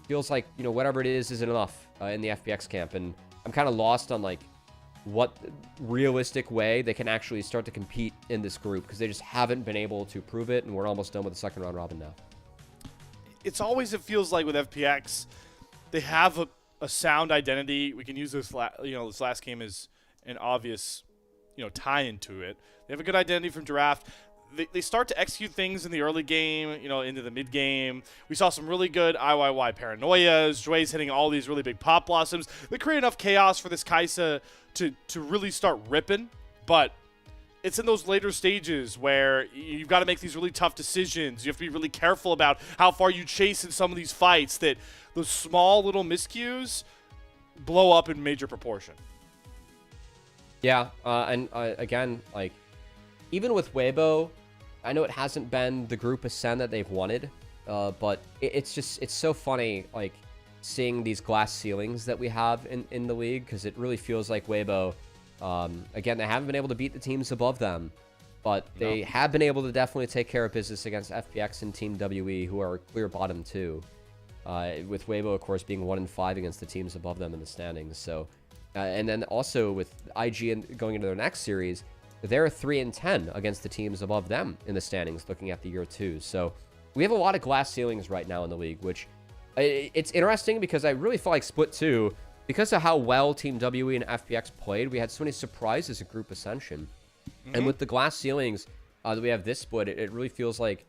feels like, whatever it is isn't enough in the FPX camp. And I'm kind of lost on, like, what realistic way they can actually start to compete in this group, because they just haven't been able to prove it, and we're almost done with the second round robin now. It's always, it feels like with FPX, they have a sound identity. We can use this, this last game as an obvious, tie into it. They have a good identity from draft. They start to execute things in the early game, into the mid game. We saw some really good IYY paranoias. Jwei's hitting all these really big pop blossoms. They create enough chaos for this Kai'Sa to really start ripping. But it's in those later stages where you've got to make these really tough decisions. You have to be really careful about how far you chase in some of these fights, that those small little miscues blow up in major proportion. Yeah, and again, like, even with Weibo, I know it hasn't been the group ascend that they've wanted, but it's so funny, like, seeing these glass ceilings that we have in the league, because it really feels like Weibo, again, they haven't been able to beat the teams above them, but they have been able to definitely take care of business against FPX and Team WE, who are clear bottom two, with Weibo, of course, being 1-5 against the teams above them in the standings. So, and then also with IG going into their next series, they're 3-10 against the teams above them in the standings, looking at the year 2. So we have a lot of glass ceilings right now in the league, which it's interesting, because I really felt like Split 2, because of how well Team WE and FPX played, we had so many surprises in Group Ascension. And with the glass ceilings that we have this split, it really feels like,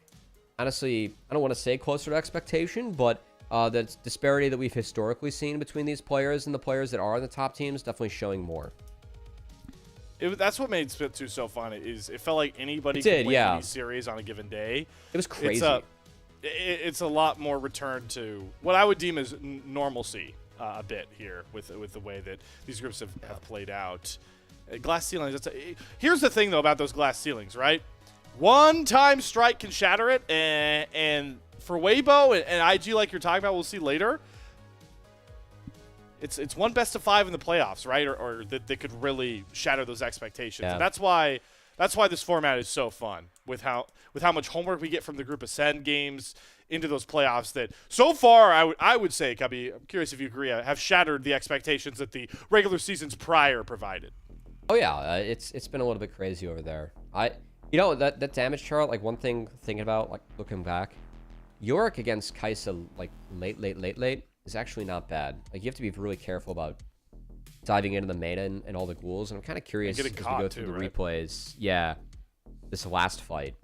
honestly, I don't want to say closer to expectation, but the disparity that we've historically seen between these players and the players that are in the top teams definitely showing more. That's what made Split 2 so fun, is it felt like anybody could win any series on a given day. It was crazy. It's a lot more return to what I would deem as normalcy a bit here with the way that these groups have played out. Glass ceilings. Here's the thing, though, about those glass ceilings, right? One-time strike can shatter it, and for Weibo and IG, like you're talking about, we'll see later, it's one best of 5 in the playoffs, right? Or that they could really shatter those expectations. Yeah. And that's why this format is so fun, with how much homework we get from the Group Ascend games into those playoffs that so far I would say, Cubby, I'm curious if you agree, have shattered the expectations that the regular seasons prior provided. Oh yeah, it's been a little bit crazy over there. That damage chart, like, one thing thinking about, like, looking back, Yorick against Kai'Sa, like, late is actually not bad. Like, you have to be really careful about diving into the meta and all the ghouls, and I'm kind of curious as we go through the replays. Yeah, this last fight,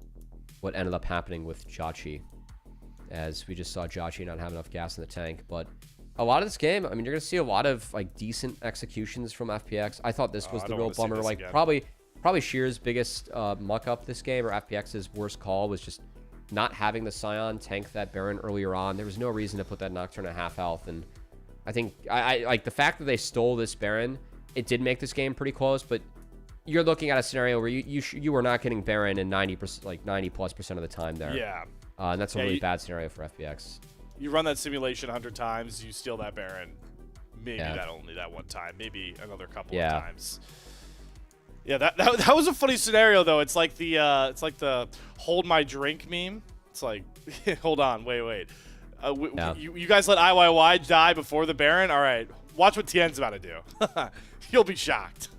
what ended up happening with JiaQi, as we just saw JiaQi not have enough gas in the tank. But a lot of this game, I mean, you're gonna see a lot of, like, decent executions from FPX. I thought this was the real bummer. Like, probably Shear's biggest muck up this game, or FPX's worst call, was just not having the Scion tank that Baron earlier on. There was no reason to put that Nocturne at half health, and I think I like the fact that they stole this Baron. It did make this game pretty close, but you're looking at a scenario where you were not getting Baron in 90%, like 90+% of the time there. Yeah, and that's a really bad scenario for FPX. You run that simulation 100 times, you steal that Baron, maybe only that one time, maybe another couple of times. Yeah, that was a funny scenario, though. It's like the hold my drink meme. It's like, hold on, wait. You guys let IYY die before the Baron? All right, watch what Tian's about to do. You'll be shocked.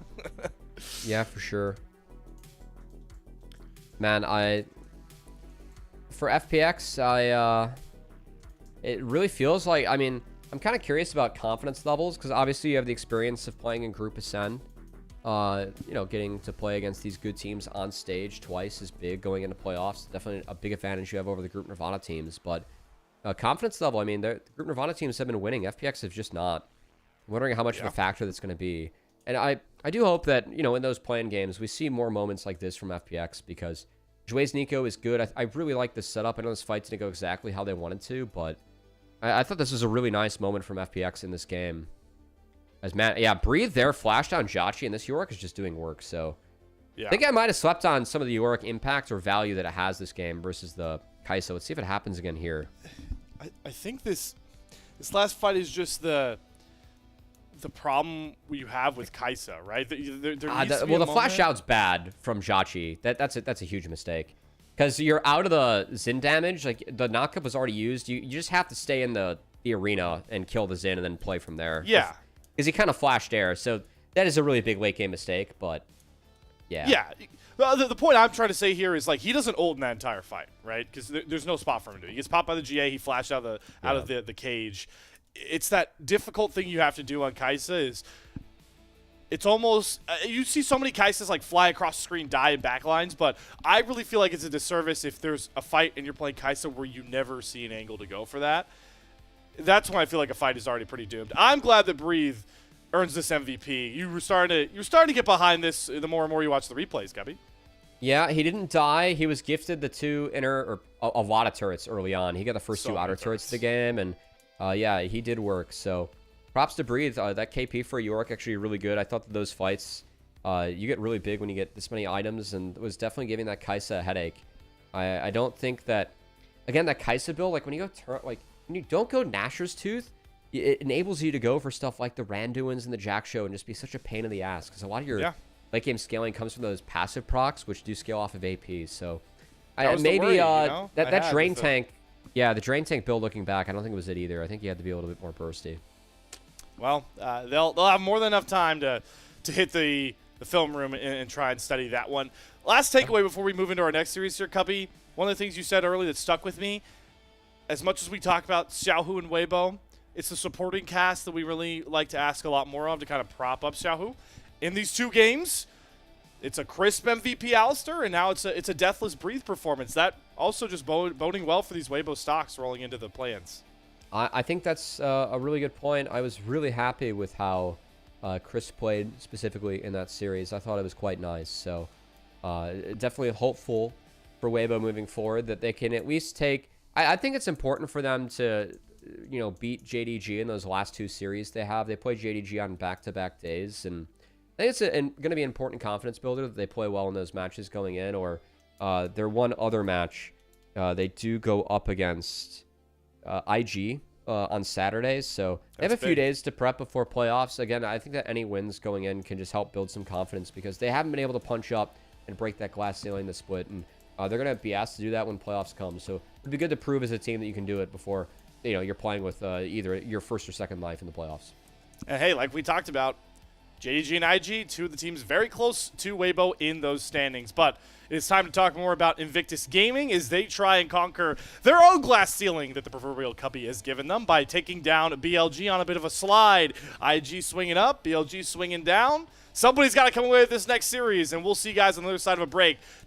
Yeah, for sure. Man, for FPX, it really feels like, I mean, I'm kind of curious about confidence levels, because obviously you have the experience of playing in Group Ascend. Getting to play against these good teams on stage twice is big going into playoffs. Definitely a big advantage you have over the Group Nirvana teams. But confidence level, I mean, the Group Nirvana teams have been winning. FPX have just not. I'm wondering how much of a factor that's going to be. And I do hope that, in those playing games, we see more moments like this from FPX, because Jwei's Nico is good. I really like this setup. I know this fight didn't go exactly how they wanted to, but I thought this was a really nice moment from FPX in this game. As Breathe there, flash down JiaQi, and this Yorick is just doing work. So I think I might have slept on some of the Yorick impact or value that it has this game versus the Kai'Sa. Let's see if it happens again here. I think this last fight is just the problem you have with Kai'Sa, right? The flash out's bad from JiaQi. That's a huge mistake, because you're out of the Xin damage. Like, the knockup was already used. You just have to stay in the arena and kill the Xin and then play from there. Yeah. Because he kind of flashed air. So that is a really big late game mistake, but yeah. Yeah. The point I'm trying to say here is, like, he doesn't ult in that entire fight, right? Because there's no spot for him to. He gets popped by the GA. He flashed out of the cage. It's that difficult thing you have to do on Kai'Sa is it's almost you see so many Kai'Sas like fly across the screen, die in backlines, but I really feel like it's a disservice if there's a fight and you're playing Kai'Sa where you never see an angle to go for that. That's when I feel like a fight is already pretty doomed. I'm glad that Breathe earns this MVP. You're starting to get behind this the more and more you watch the replays, Gubby. Yeah, he didn't die. He was gifted the 2 inner, or a lot of turrets early on. He got the first 2 outer turrets of the game, and yeah, he did work. So props to Breathe. That KP for York actually really good. I thought that those fights, you get really big when you get this many items, and it was definitely giving that Kai'Sa a headache. I don't think that, again, that Kai'Sa build, like when you go when you don't go Nashor's Tooth, it enables you to go for stuff like the Randuins and the Jack Show and just be such a pain in the ass, because a lot of your late game scaling comes from those passive procs, which do scale off of AP. So maybe that drain tank, the drain tank build looking back, I don't think it was it either. I think you had to be a little bit more bursty. Well, they'll have more than enough time to hit the film room and try and study that one. Last takeaway before we move into our next series here, Cubby. One of the things you said earlier that stuck with me, as much as we talk about Xiaohu and Weibo, it's the supporting cast that we really like to ask a lot more of to kind of prop up Xiaohu. In these 2 games, it's a crisp MVP Alistair, and now it's a Deathless Breathe performance. That also just boding well for these Weibo stocks rolling into the play-ins. I think that's a really good point. I was really happy with how Chris played specifically in that series. I thought it was quite nice. So definitely hopeful for Weibo moving forward that they can at least take... I think it's important for them to, beat JDG in those last 2 series they have. They play JDG on back-to-back days, and I think it's going to be an important confidence builder that they play well in those matches going in, or their one other match, they do go up against IG on Saturdays, so they have a few days to prep before playoffs. Again, I think that any wins going in can just help build some confidence, because they haven't been able to punch up and break that glass ceiling the split, and they're going to be asked to do that when playoffs come. So it'd be good to prove as a team that you can do it before you're playing with either your first or second life in the playoffs. And hey, like we talked about, JDG and IG, 2 of the teams very close to Weibo in those standings. But it's time to talk more about Invictus Gaming as they try and conquer their own glass ceiling that the proverbial Cubby has given them by taking down BLG on a bit of a slide. IG swinging up, BLG swinging down. Somebody's got to come away with this next series, and we'll see you guys on the other side of a break to